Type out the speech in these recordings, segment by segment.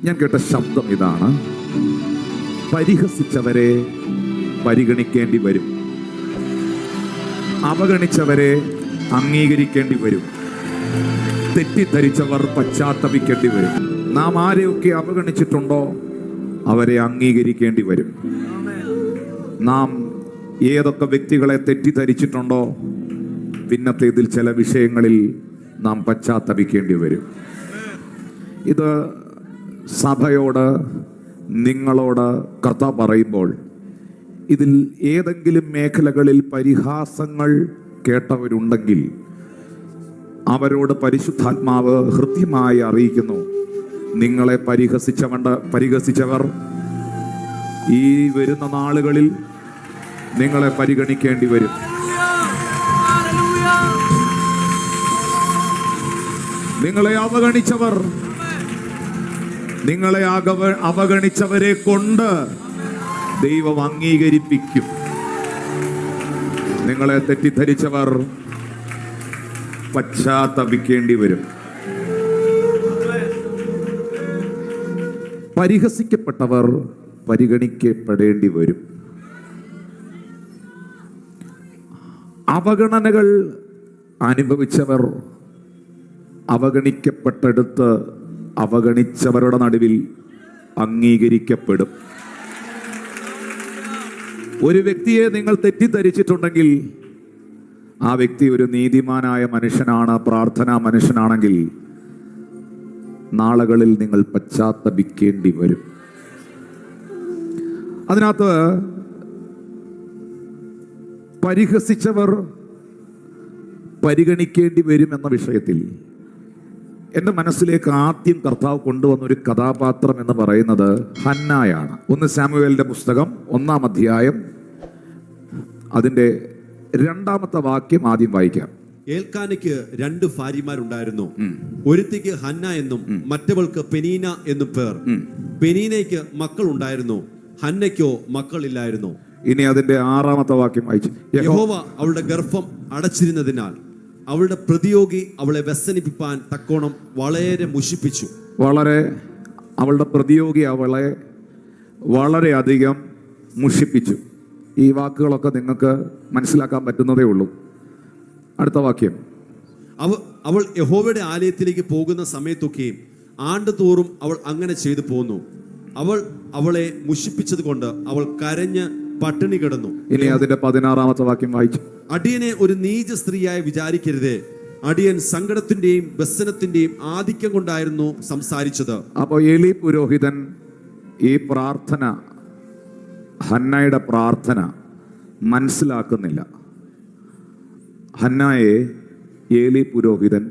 ഞാൻ കേട്ട ശബ്ദം ഇതാണ്: പരിഹസിച്ചവരെ പരിഗണിക്കേണ്ടി വരും, അവഗണിച്ചവരെ അംഗീകരിക്കേണ്ടി വരും, തെറ്റിദ്ധരിച്ചവർ പശ്ചാത്തപിക്കേണ്ടി വരും. നാം ആരെയൊക്കെ അവഗണിച്ചിട്ടുണ്ടോ അവരെ അംഗീകരിക്കേണ്ടി വരും. നാം ഏതൊക്കെ വ്യക്തികളെ തെറ്റിദ്ധരിച്ചിട്ടുണ്ടോ പിന്നത്തേതിൽ ചില വിഷയങ്ങളിൽ നാം പശ്ചാത്തപിക്കേണ്ടി വരും. ഇത് സഭയോട്, നിങ്ങളോട് കർത്താവ് പറയുമ്പോൾ ഇതിൽ ഏതെങ്കിലും മേഖലകളിൽ പരിഹാസങ്ങൾ കേട്ടവരുണ്ടെങ്കിൽ അവരോട് പരിശുദ്ധാത്മാവ് ഹൃദ്യമായി അറിയിക്കുന്നു: നിങ്ങളെ പരിഹസിച്ചവർ ഈ വരുന്ന നാളുകളിൽ നിങ്ങളെ പരിഗണിക്കേണ്ടി വരും. നിങ്ങളെ അവഗണിച്ചവർ, നിങ്ങളെ അവഗണിച്ചവരെ കൊണ്ട് ദൈവം അംഗീകരിപ്പിക്കും. നിങ്ങളെ തെറ്റിദ്ധരിച്ചവർ പശ്ചാത്തപിക്കേണ്ടി വരും. പരിഹസിക്കപ്പെട്ടവർ പരിഗണിക്കപ്പെടേണ്ടി വരും. അവഗണനകൾ അനുഭവിച്ചവർ അവഗണിക്കപ്പെട്ടെടുത്ത് അവഗണിച്ചവരുടെ നടുവിൽ അംഗീകരിക്കപ്പെടും. ഒരു വ്യക്തിയെ നിങ്ങൾ തെറ്റിദ്ധരിച്ചിട്ടുണ്ടെങ്കിൽ ആ വ്യക്തി ഒരു നീതിമാനായ മനുഷ്യനാണ്, പ്രാർത്ഥനാ മനുഷ്യനാണെങ്കിൽ നാളുകളിൽ നിങ്ങൾ പശ്ചാത്തപിക്കേണ്ടി വരും. അതിനകത്ത് പരിഹസിച്ചവർ പരിഗണിക്കേണ്ടി വരും എന്ന വിഷയത്തിൽ എൻ്റെ മനസ്സിലേക്ക് ആദ്യം കർത്താവ് കൊണ്ടുവന്നൊരു കഥാപാത്രം എന്ന് പറയുന്നത് ഹന്നായാണ്. 1 സാമുവേലിന്റെ പുസ്തകം 1-ാം അധ്യായം അതിൻ്റെ 2-ാമത്തെ വാക്യം ആദ്യം വായിക്കാം. ഏൽക്കാനയ്ക്ക് 2 ഭാര്യമാരുണ്ടായിരുന്നു. ഒരുത്തിക്ക് ഹന്ന എന്നും മറ്റവൾക്ക് പെനീന എന്നും പേർ. പെനീനയ്ക്ക് മക്കൾ ഉണ്ടായിരുന്നു, ഹന്നയ്ക്കോ മക്കളില്ലായിരുന്നു. ഇനി അതിന്റെ 6-ാമത്തെ വാക്യം വായിച്ചു. യഹോവ അവളുടെ ഗർഭം അടച്ചിരുന്നതിനാൽ അവളുടെ പ്രതിയോഗി അവളെ വ്യസനിപ്പിപ്പാൻ തക്കോണം വളരെ മുഷിപ്പിച്ചു. അവളുടെ പ്രതിയോഗി അവളെ വളരെയധികം മുഷിപ്പിച്ചു. ഈ വാക്കുകളൊക്കെ നിങ്ങൾക്ക് മനസ്സിലാക്കാൻ പറ്റുന്നതേ ഉള്ളൂ. അടുത്ത വാക്യം: അവൾ യഹോവയുടെ ആലയത്തിലേക്ക് പോകുന്ന സമയത്തൊക്കെയും ആണ്ടുതോറും അവൾ അങ്ങനെ ചെയ്തു പോന്നു. അവളെ മുഷിപ്പിച്ചത് കൊണ്ട് അവൾ കരഞ്ഞ് പട്ടിണി കിടന്നു. ഇനി അതിന്റെ 16-ാമത്തെ വാക്യം വായിച്ചു. അടിയനെ ഒരു നീച സ്ത്രീയായി വിചാരിക്കരുതേ, അടിയൻ സങ്കടത്തിന്റെയും വ്യസനത്തിന്റെയും ആധിക്യം കൊണ്ടായിരുന്നു സംസാരിച്ചത്. അപ്പോൾ ഏലി പുരോഹിതൻ ഈ പ്രാർത്ഥന, ഹന്നയുടെ പ്രാർത്ഥന മനസ്സിലാക്കുന്നില്ല. ഹന്നയെ ഏലി പുരോഹിതൻ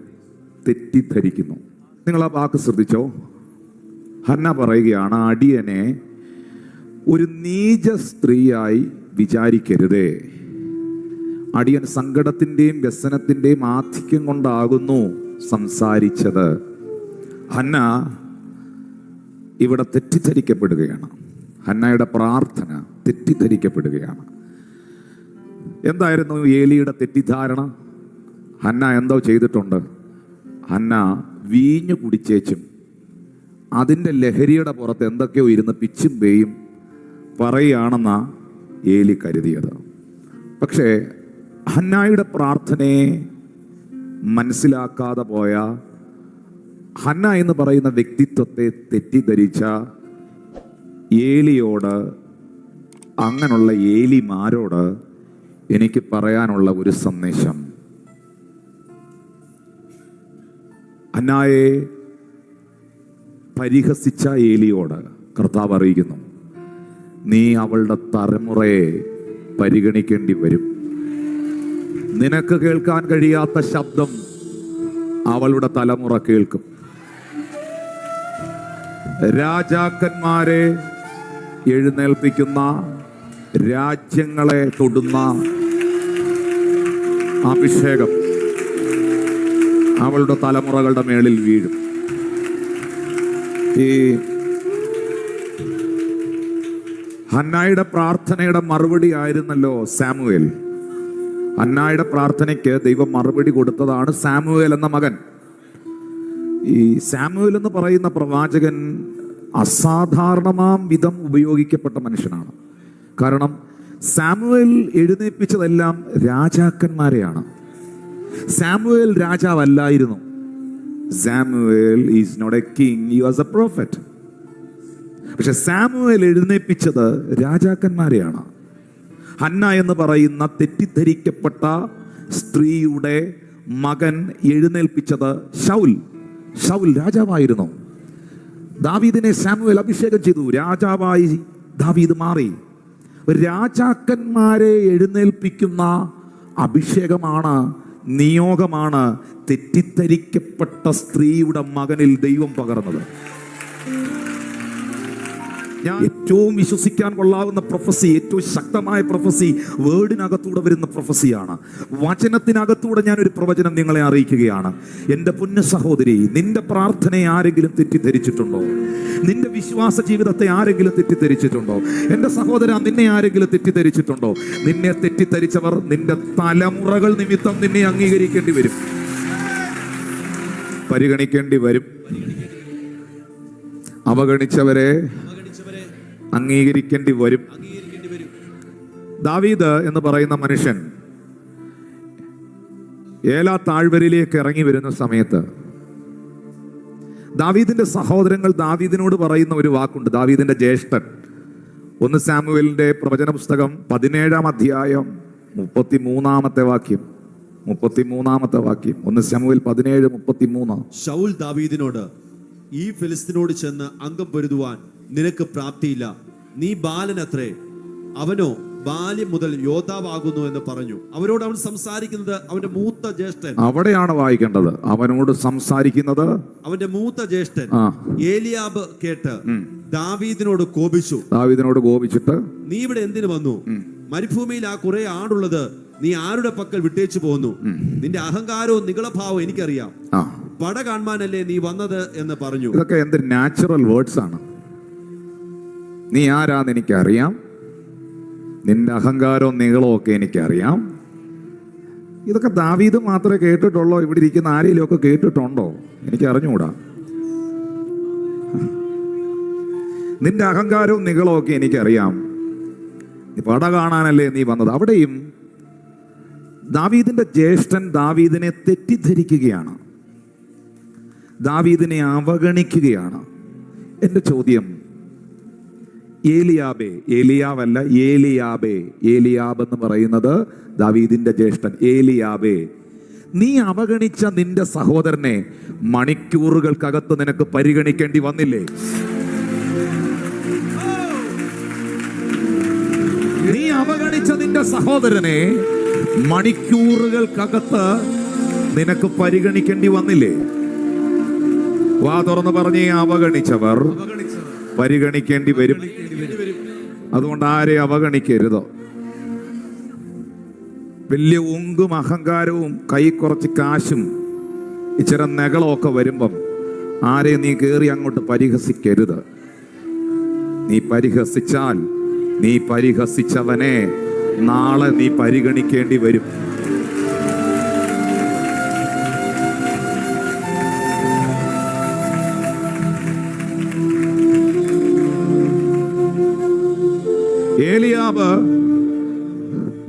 തെറ്റിദ്ധരിക്കുന്നു. നിങ്ങൾ ആ വാക്ക് ശ്രദ്ധിച്ചോ? ഹന്ന പറയുകയാണ്: അടിയനെ ഒരു നീച സ്ത്രീയായി വിചാരിക്കരുതേ, അടിയൻ സങ്കടത്തിൻ്റെയും വ്യസനത്തിൻ്റെയും ആധിക്യം കൊണ്ടാകുന്നു സംസാരിച്ചത്. ഹന്ന ഇവിടെ തെറ്റിദ്ധരിക്കപ്പെടുകയാണ്. ഹന്നയുടെ പ്രാർത്ഥന തെറ്റിദ്ധരിക്കപ്പെടുകയാണ്. എന്തായിരുന്നു ഏലിയുടെ തെറ്റിദ്ധാരണ? ഹന്ന എന്തോ ചെയ്തിട്ടുണ്ട്? ഹന്ന വീഞ്ഞു കുടിച്ചേച്ചും അതിൻ്റെ ലഹരിയുടെ പുറത്ത് എന്തൊക്കെയോ ഇരുന്ന് പിച്ചും പേയും പറയുകയാണെന്നാ ഏലി കരുതിയത്. പക്ഷേ ഹന്നയുടെ പ്രാർത്ഥനയെ മനസ്സിലാക്കാതെ പോയ, ഹന്ന എന്ന് പറയുന്ന വ്യക്തിത്വത്തെ തെറ്റിദ്ധരിച്ച ഏലിയോട്, അങ്ങനെയുള്ള ഏലിമാരോട് എനിക്ക് പറയാനുള്ള ഒരു സന്ദേശം: ഹന്നയെ പരിഹസിച്ച ഏലിയോട് കർത്താവ് അറിയിക്കുന്നു: നീ അവളുടെ തലമുറയെ പരിഗണിക്കേണ്ടി വരും. നിനക്ക് കേൾക്കാൻ കഴിയാത്ത ശബ്ദം അവളുടെ തലമുറ കേൾക്കും. രാജാക്കന്മാരെ എഴുന്നേൽപ്പിക്കുന്ന, രാജ്യങ്ങളെ തൊടുന്ന അഭിഷേകം അവളുടെ തലമുറകളുടെ മേളിൽ വീഴും. ഈ ഹന്നായുടെ പ്രാർത്ഥനയുടെ മറുപടി ആയിരുന്നല്ലോ സാമുവേൽ. ഹന്നായുടെ പ്രാർത്ഥനയ്ക്ക് ദൈവം മറുപടി കൊടുത്തതാണ് സാമുവേൽ എന്ന മകൻ. ഈ സാമുവേൽ എന്ന് പറയുന്ന പ്രവാചകൻ അസാധാരണമാം വിധം ഉപയോഗിക്കപ്പെട്ട മനുഷ്യനാണ്. കാരണം സാമുവേൽ എഴുന്നേൽപ്പിച്ചതെല്ലാം രാജാക്കന്മാരെയാണ്. സാമുവേൽ രാജാവല്ലായിരുന്നു. Samuel is not a king, he was a prophet. പക്ഷെ സാമുവേൽ എഴുന്നേൽപ്പിച്ചത് രാജാക്കന്മാരെയാണ്. ഹന്ന എന്ന് പറയുന്ന തെറ്റിദ്ധരിക്കപ്പെട്ട സ്ത്രീയുടെ മകൻ എഴുന്നേൽപ്പിച്ചത് ശൗൽ രാജാവായിരുന്നു. ദാവീദിനെ സാമുവേൽ അഭിഷേകം ചെയ്തു, രാജാവായി ദാവീദ് മാറി. രാജാക്കന്മാരെ എഴുന്നേൽപ്പിക്കുന്ന അഭിഷേകമാണ്, നിയോഗമാണ് തെറ്റിദ്ധരിക്കപ്പെട്ട സ്ത്രീയുടെ മകനിൽ ദൈവം പകർന്നത്. ഞാൻ ഏറ്റവും വിശ്വസിക്കാൻ കൊള്ളാവുന്ന പ്രൊഫസി, ഏറ്റവും ശക്തമായ പ്രൊഫസി വേർഡിനകത്തൂടെ വരുന്ന പ്രൊഫസിയാണ്. വചനത്തിനകത്തൂടെ ഞാനൊരു പ്രവചനം നിങ്ങളെ അറിയിക്കുകയാണ്. എൻ്റെ പൊന്നു സഹോദരി, നിന്റെ പ്രാർത്ഥനയെ ആരെങ്കിലും തെറ്റിദ്ധരിച്ചിട്ടുണ്ടോ? നിന്റെ വിശ്വാസ ജീവിതത്തെ ആരെങ്കിലും തെറ്റിദ്ധരിച്ചിട്ടുണ്ടോ? എൻ്റെ സഹോദര, നിന്നെ ആരെങ്കിലും തെറ്റിദ്ധരിച്ചിട്ടുണ്ടോ? നിന്നെ തെറ്റിദ്ധരിച്ചവർ നിന്റെ തലമുറകൾ നിമിത്തം നിന്നെ അംഗീകരിക്കേണ്ടി വരും, പരിഗണിക്കേണ്ടി വരും. അവഗണിച്ചവരെ അംഗീകരിക്കേണ്ടി വരും. ദാവീദ് എന്ന് പറയുന്ന മനുഷ്യൻ ഏലാ താഴ്വരയിലേക്ക് ഇറങ്ങി വരുന്ന സമയത്ത് ദാവീദിന്റെ സഹോദരങ്ങൾ ദാവീദിനോട് പറയുന്ന ഒരു വാക്കുണ്ട്. ദാവീദിന്റെ ജ്യേഷ്ഠൻ 1 സാമുവേലിന്റെ പ്രവചന പുസ്തകം 17-ാം അധ്യായം 33-ാമത്തെ വാക്യം. 1 സാമുവേൽ 17:33. ശൗൽ ദാവീദിനോട്, ഈ ഫിലിസ്തീനോട് ചെന്ന് അംഗം പൊരുതുവാൻ നിനക്ക് പ്രാപ്തിയില്ല, നീ ബാലനത്രേ, അവനോ ബാല്യം മുതൽ യോദ്ധാവാകുന്നു എന്ന് പറഞ്ഞു. അവരോട് അവൻ സംസാരിക്കുന്നത് അവന്റെ മൂത്ത ജ്യേഷ്ഠൻ. അവിടെയാണ് വായിക്കേണ്ടത്. അവനോട് സംസാരിക്കുന്നത് അവന്റെ മൂത്ത ജ്യേഷ്ഠൻ ഏലിയാബ് കേട്ട് ദാവീദിനോട് കോപിച്ചിട്ട്, നീ ഇവിടെ എന്തിനു വന്നു? മരുഭൂമിയിൽ ആ കുറെ ആടുള്ളത് നീ ആരുടെ പക്കൽ വിട്ടേച്ചു പോന്നു? നിന്റെ അഹങ്കാരവും നികളഭാവവും എനിക്കറിയാം. പട കാണാനല്ലേ നീ വന്നത് എന്ന് പറഞ്ഞു. ഇതൊക്കെ എന്ത് നാച്ചുറൽ വേർഡ്സ് ആണ്. നീ ആരാന്ന് എനിക്കറിയാം, നിന്റെ അഹങ്കാരവും നികളവും ഒക്കെ എനിക്കറിയാം. ഇതൊക്കെ ദാവീദ് മാത്രമേ കേട്ടിട്ടുള്ളോ? ഇവിടെ ഇരിക്കുന്ന ആരെങ്കിലും ഒക്കെ കേട്ടിട്ടുണ്ടോ? എനിക്ക് അറിഞ്ഞുകൂടാ. നിന്റെ അഹങ്കാരവും നികളവും ഒക്കെ എനിക്കറിയാം, പട കാണാനല്ലേ നീ വന്നത്. അവിടെയും ദാവീദിന്റെ ജ്യേഷ്ഠൻ ദാവീദിനെ തെറ്റിദ്ധരിക്കുകയാണ്, ദാവീദിനെ അവഗണിക്കുകയാണ്. എൻ്റെ ചോദ്യം, ഏലിയാബ് എന്ന് പറയുന്നത് ദാവീദിന്റെ ജ്യേഷ്ഠൻ ഏലിയാബേ, നീ അവഗണിച്ച നിന്റെ സഹോദരനെ മണിക്കൂറുകൾക്കകത്ത് നിനക്ക് പരിഗണിക്കേണ്ടി വന്നില്ലേ? നീ അവഗണിച്ച നിന്റെ സഹോദരനെ മണിക്കൂറുകൾക്കകത്ത് നിനക്ക് പരിഗണിക്കേണ്ടി വന്നില്ലേ? വാ തുറന്ന് പറഞ്ഞേ, അവഗണിച്ചവർ പരിഗണിക്കേണ്ടി വരും. അതുകൊണ്ട് ആരെ അവഗണിക്കരുതോ. വലിയ ഉങ്കും അഹങ്കാരവും കൈ കുറച്ച് കാശും ഇച്ചിരി നെകളമൊക്കെ വരുമ്പം ആരെ നീ കയറി അങ്ങോട്ട് പരിഹസിക്കരുത്. നീ പരിഹസിച്ചാൽ നീ പരിഹസിച്ചവനെ നാളെ നീ പരിഗണിക്കേണ്ടി വരും. ഏലിയാബ്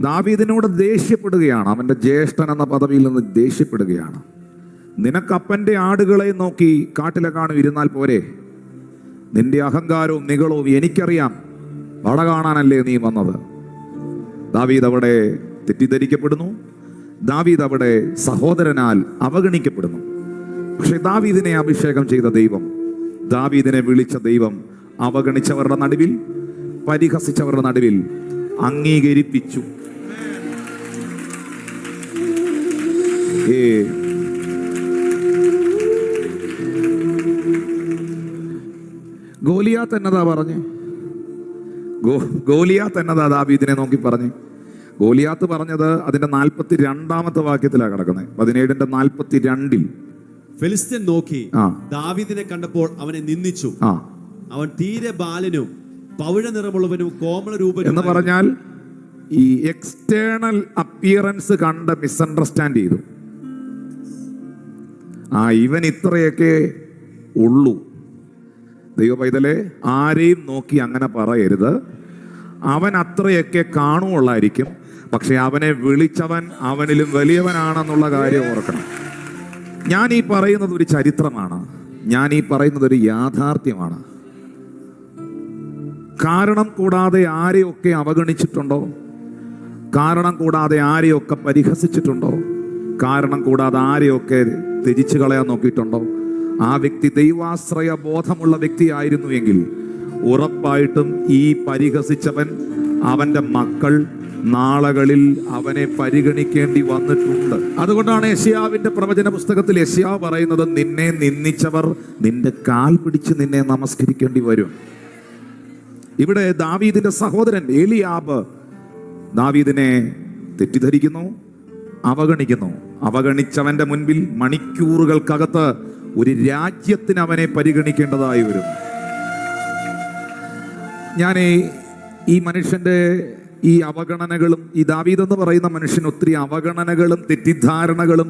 ദാവീദിനോട് ദേഷ്യപ്പെടുകയാണ്. അവന്റെ ജ്യേഷ്ഠൻ എന്ന പദവിയിൽ നിന്ന് ദേഷ്യപ്പെടുകയാണ്. നിനക്കപ്പന്റെ ആടുകളെ നോക്കി കാട്ടിലെ കാണും ഇരുന്നാൽ പോരെ? നിന്റെ അഹങ്കാരവും നികളവും എനിക്കറിയാം, വട കാണാനല്ലേ നീ വന്നത്? ദാവീദ് അവിടെ തെറ്റിദ്ധരിക്കപ്പെടുന്നു. ദാവീദ് അവിടെ സഹോദരനാൽ അവഗണിക്കപ്പെടുന്നു. പക്ഷെ ദാവീദിനെ അഭിഷേകം ചെയ്ത ദൈവം, ദാവീദിനെ വിളിച്ച ദൈവം അവഗണിച്ചവരുടെ നടുവിൽ, പരിഹസിച്ചവരുടെ നടുവിൽ അംഗീകരിപ്പിച്ചു. ഗോലിയാത്ത് എന്നതാ പറഞ്ഞ്? ഗോലിയാത്ത് എന്നതാ ദാവീദിനെ നോക്കി പറഞ്ഞ്? ഗോലിയാത്ത് പറഞ്ഞത് അതിന്റെ 42-ാമത്തെ വാക്യത്തിലാണ് കിടക്കുന്നത്. 17:42. ഫിലിസ്ത്യൻ നോക്കി ദാവീദിനെ കണ്ടപ്പോൾ അവനെ നിന്ദിച്ചു. അവൻ തീരെ ബാലനും പവിഴ നിറമുള്ളവനും കോമള രൂപനും എന്ന് പറഞ്ഞാൽ ഈ എക്സ്റ്റേണൽ അപ്പിയറൻസ് കണ്ട് മിസ്അണ്ടർസ്റ്റാൻഡ് ചെയ്തു. ഇവൻ ഇത്രയൊക്കെ ഉള്ളൂ, ദൈവ പൈതലേ, ആരെയും നോക്കി അങ്ങനെ പറയരുത്. അവൻ അത്രയൊക്കെ കാണുമുള്ളായിരിക്കും, പക്ഷെ അവനെ വിളിച്ചവൻ അവനിലും വലിയവനാണെന്നുള്ള കാര്യം ഓർക്കണം. ഞാൻ ഈ പറയുന്നത് ഒരു ചരിത്രമാണ്, ഞാൻ ഈ പറയുന്നത് ഒരു യാഥാർത്ഥ്യമാണ്. കാരണം കൂടാതെ ആരെയൊക്കെ അവഗണിച്ചിട്ടുണ്ടോ, കാരണം കൂടാതെ ആരെയൊക്കെ പരിഹസിച്ചിട്ടുണ്ടോ, കാരണം കൂടാതെ ആരെയൊക്കെ ത്യജിച്ചു കളയാൻ നോക്കിയിട്ടുണ്ടോ, ആ വ്യക്തി ദൈവാശ്രയ ബോധമുള്ള വ്യക്തിയായിരുന്നു എങ്കിൽ ഉറപ്പായിട്ടും ഈ പരിഹസിച്ചവൻ, അവൻ്റെ മക്കൾ നാളുകളിൽ അവനെ പരിഗണിക്കേണ്ടി വന്നിട്ടുണ്ട്. അതുകൊണ്ടാണ് യെശയ്യാവിന്റെ പ്രവചന പുസ്തകത്തിൽ യെശയ്യാവ് പറയുന്നത്, നിന്നെ നിന്ദിച്ചവർ നിന്റെ കാൽ പിടിച്ച് നിന്നെ നമസ്കരിക്കേണ്ടി വരും. ഇവിടെ ദാവീദിന്റെ സഹോദരൻ ഏലിയാബ് ദാവീദിനെ തെറ്റിദ്ധരിക്കുന്നു, അവഗണിക്കുന്നു. അവഗണിച്ചവന്റെ മുൻപിൽ മണിക്കൂറുകൾക്കകത്ത് ഒരു രാജ്യത്തിന് അവനെ പരിഗണിക്കേണ്ടതായി വരും. ഞാൻ ഈ മനുഷ്യന്റെ ഈ അവഗണനകളും, ഈ ദാവീദ് എന്ന് പറയുന്ന മനുഷ്യൻ ഒത്തിരി അവഗണനകളും തെറ്റിദ്ധാരണകളും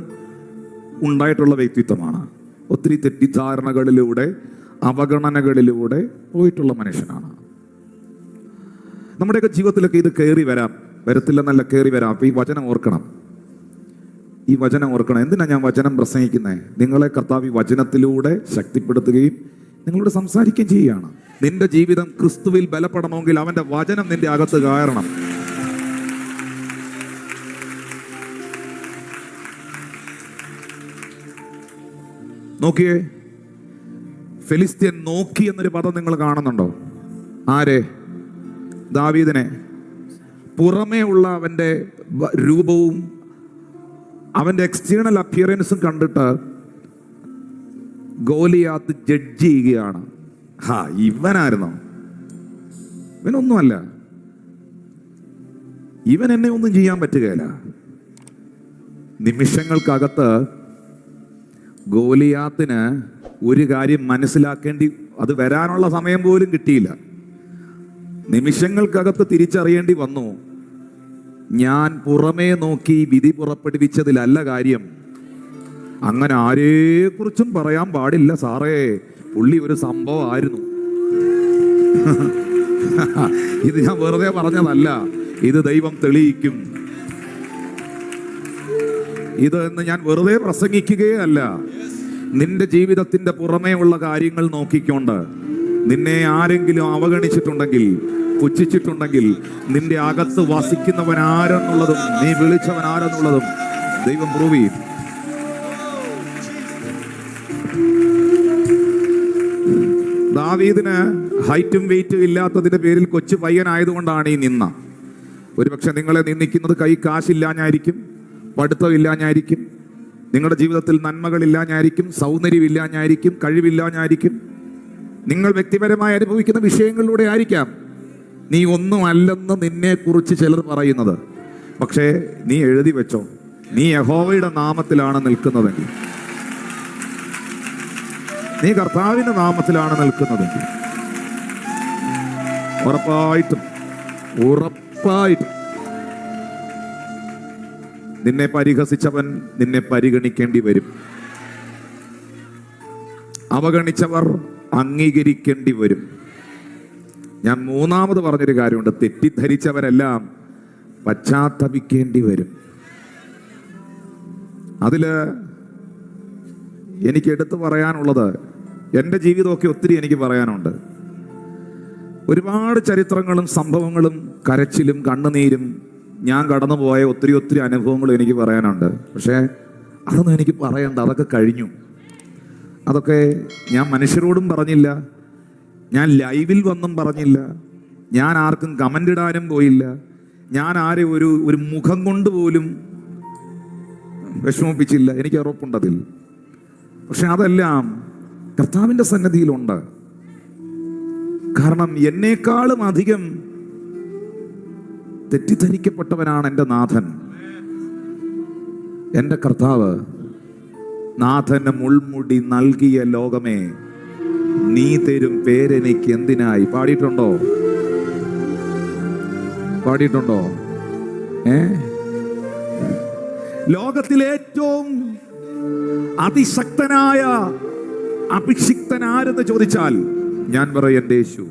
ഉണ്ടായിട്ടുള്ള വ്യക്തിത്വമാണ്. ഒത്തിരി തെറ്റിദ്ധാരണകളിലൂടെ, അവഗണനകളിലൂടെ പോയിട്ടുള്ള മനുഷ്യനാണ്. നമ്മുടെയൊക്കെ ജീവിതത്തിലൊക്കെ ഇത് കയറി വരാം, വരത്തില്ലെന്നല്ല, കയറി വരാം. അപ്പൊ ഈ വചനം ഓർക്കണം, ഈ വചനം ഓർക്കണം. എന്തിനാ ഞാൻ വചനം പ്രസംഗിക്കുന്നത്? നിങ്ങളെ കർത്താവ് ഈ വചനത്തിലൂടെ ശക്തിപ്പെടുത്തുകയും നിങ്ങളോട് സംസാരിക്കുകയും ചെയ്യുകയാണ്. നിന്റെ ജീവിതം ക്രിസ്തുവിൽ ബലപ്പെടണമെങ്കിൽ അവന്റെ വചനം നിന്റെ അകത്ത് കയറണം. നോക്കിയേ, ഫെലിസ്ത്യൻ നോക്കി എന്നൊരു പദം നിങ്ങൾ കാണുന്നുണ്ടോ? ആരെ? ദാവീദിനെ. പുറമേ ഉള്ള അവന്റെ രൂപവും അവന്റെ എക്സ്റ്റേണൽ അപ്പിയറൻസും കണ്ടിട്ട് ഗോലിയാത്ത് ജഡ്ജ് ചെയ്യുകയാണ്. ഇവനായിരുന്നോ? ഇവനൊന്നുമല്ല, ഇവൻ എന്നെ ഒന്നും ചെയ്യാൻ പറ്റുകയില്ല. നിമിഷങ്ങൾക്കകത്ത് ഗോലിയാത്തിന് ഒരു കാര്യം മനസ്സിലാക്കേണ്ടി, അത് വരാനുള്ള സമയം പോലും കിട്ടിയില്ല. നിമിഷങ്ങൾക്കകത്ത് തിരിച്ചറിയേണ്ടി വന്നു, ഞാൻ പുറമേ നോക്കി വിധി പുറപ്പെടുവിച്ചതിലല്ല കാര്യം. അങ്ങനെ ആരെക്കുറിച്ചും പറയാൻ പാടില്ല സാറേ, പുള്ളി ഒരു സംഭവമായിരുന്നു. ഇത് ഞാൻ വെറുതെ പറഞ്ഞതല്ല, ഇത് ദൈവം തെളിയിക്കും. ഇത് എന്ന് ഞാൻ വെറുതെ പ്രസംഗിക്കുകയല്ല. നിന്റെ ജീവിതത്തിന്റെ പുറമേ ഉള്ള കാര്യങ്ങൾ നോക്കിക്കൊണ്ട് നിന്നെ ആരെങ്കിലും അവഗണിച്ചിട്ടുണ്ടെങ്കിൽ, പുച്ഛിച്ചിട്ടുണ്ടെങ്കിൽ, നിന്റെ അകത്ത് വസിക്കുന്നവൻ ആരെന്നുള്ളതും നീ വിളിച്ചവൻ ആരെന്നുള്ളതും ദൈവം പ്രൂവ് ചെയ്യും. ദാവീദിന് ഹൈറ്റും വെയിറ്റും ഇല്ലാത്തതിന്റെ പേരിൽ കൊച്ചു പയ്യനായതുകൊണ്ടാണ് ഈ നിന്ന. ഒരുപക്ഷെ നിങ്ങളെ നിന്ദിക്കുന്നത് കൈ കാശില്ലാഞ്ഞായിരിക്കും, പഠിത്തമില്ലാഞ്ഞായിരിക്കും, നിങ്ങളുടെ ജീവിതത്തിൽ നന്മകളില്ലാഞ്ഞായിരിക്കും, സൗന്ദര്യമില്ലാഞ്ഞായിരിക്കും, കഴിവില്ലാഞ്ഞായിരിക്കും, നിങ്ങൾ വ്യക്തിപരമായി അനുഭവിക്കുന്ന വിഷയങ്ങളിലൂടെ ആയിരിക്കാം. നീ ഒന്നുമല്ലെന്ന് നിന്നെക്കുറിച്ച് ചിലർ പറയുന്നത്. പക്ഷേ നീ എഴുതി വെച്ചോ, നീ യഹോവയുടെ നാമത്തിലാണ് നിൽക്കുന്നതെങ്കിൽ, നീ കർത്താവിന്റെ നാമത്തിലാണ് നിൽക്കുന്നതെങ്കിൽ, ഉറപ്പായിട്ടും നിന്നെ പരിഹസിച്ചവൻ നിന്നെ പരിഗണിക്കേണ്ടി വരും. അവഗണിച്ചവർ അംഗീകരിക്കേണ്ടി വരും. ഞാൻ മൂന്നാമത് പറഞ്ഞൊരു കാര്യമുണ്ട്, തെറ്റിദ്ധരിച്ചവരെല്ലാം പശ്ചാത്തപിക്കേണ്ടി വരും. അതില് എനിക്ക് എടുത്തു പറയാനുള്ളത്, എൻ്റെ ജീവിതമൊക്കെ ഒത്തിരി എനിക്ക് പറയാനുണ്ട്. ഒരുപാട് ചരിത്രങ്ങളും സംഭവങ്ങളും കരച്ചിലും കണ്ണുനീരും ഞാൻ കടന്നുപോയ ഒത്തിരി അനുഭവങ്ങളും എനിക്ക് പറയാനുണ്ട്. പക്ഷേ അതൊന്നും എനിക്ക് പറയണ്ട, അതൊക്കെ കഴിഞ്ഞു. അതൊക്കെ ഞാൻ മനുഷ്യരോടും പറഞ്ഞില്ല, ഞാൻ ലൈവിൽ വന്നും പറഞ്ഞില്ല, ഞാൻ ആർക്കും കമൻ്റ് ഇടാനും പോയില്ല, ഞാൻ ആരെ ഒരു മുഖം കൊണ്ട് പോലും വിഷമിപ്പിച്ചില്ല. എനിക്ക് ഉറപ്പുണ്ടതിൽ. പക്ഷെ അതെല്ലാം കർത്താവിൻ്റെ സന്നിധിയിലുണ്ട്. കാരണം എന്നേക്കാളും അധികം തെറ്റിദ്ധരിക്കപ്പെട്ടവനാണ് എൻ്റെ നാഥൻ, എൻ്റെ കർത്താവ്. നാഥന് മുൾമുടി നൽകിയ ലോകമേ, നീ തരും പേരെനിക്ക് എന്തിനായി. പാടിയിട്ടുണ്ടോ? ലോകത്തിലെ ഏറ്റവും അതിശക്തനായ അഭിഷിക്തൻ ആരെന്ന് ചോദിച്ചാൽ ഞാൻ പറയും എൻ്റെ യേശു.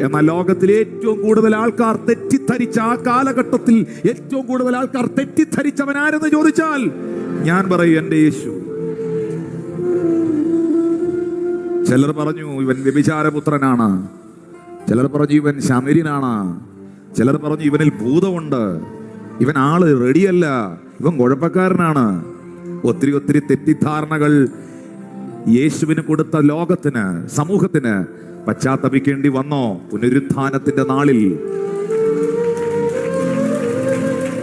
എന്നാൽ ലോകത്തിൽ ഏറ്റവും കൂടുതൽ ആൾക്കാർ തെറ്റിദ്ധരിച്ച ആ കാലഘട്ടത്തിൽ ഏറ്റവും കൂടുതൽ ആൾക്കാർ തെറ്റിദ്ധരിച്ചവൻ ആരെന്ന് ചോദിച്ചാൽ ഞാൻ പറയും എൻ്റെ യേശു. ചിലർ പറഞ്ഞു ഇവൻ വ്യഭിചാരപുത്രനാണ്, ചിലർ പറഞ്ഞു ഇവൻ ശമര്യനാണ്, ചിലർ പറഞ്ഞു ഇവനിൽ ഭൂതമുണ്ട്, ഇവൻ ആള് റെഡിയല്ല, ഇവൻ കുഴപ്പക്കാരനാണ്. ഒത്തിരി ഒത്തിരി തെറ്റിദ്ധാരണകൾ യേശുവിന് കൊടുത്ത ലോകത്തിന്, സമൂഹത്തിന് പശ്ചാത്തപിക്കേണ്ടി വന്നോ പുനരുത്ഥാനത്തിന്റെ നാളിൽ?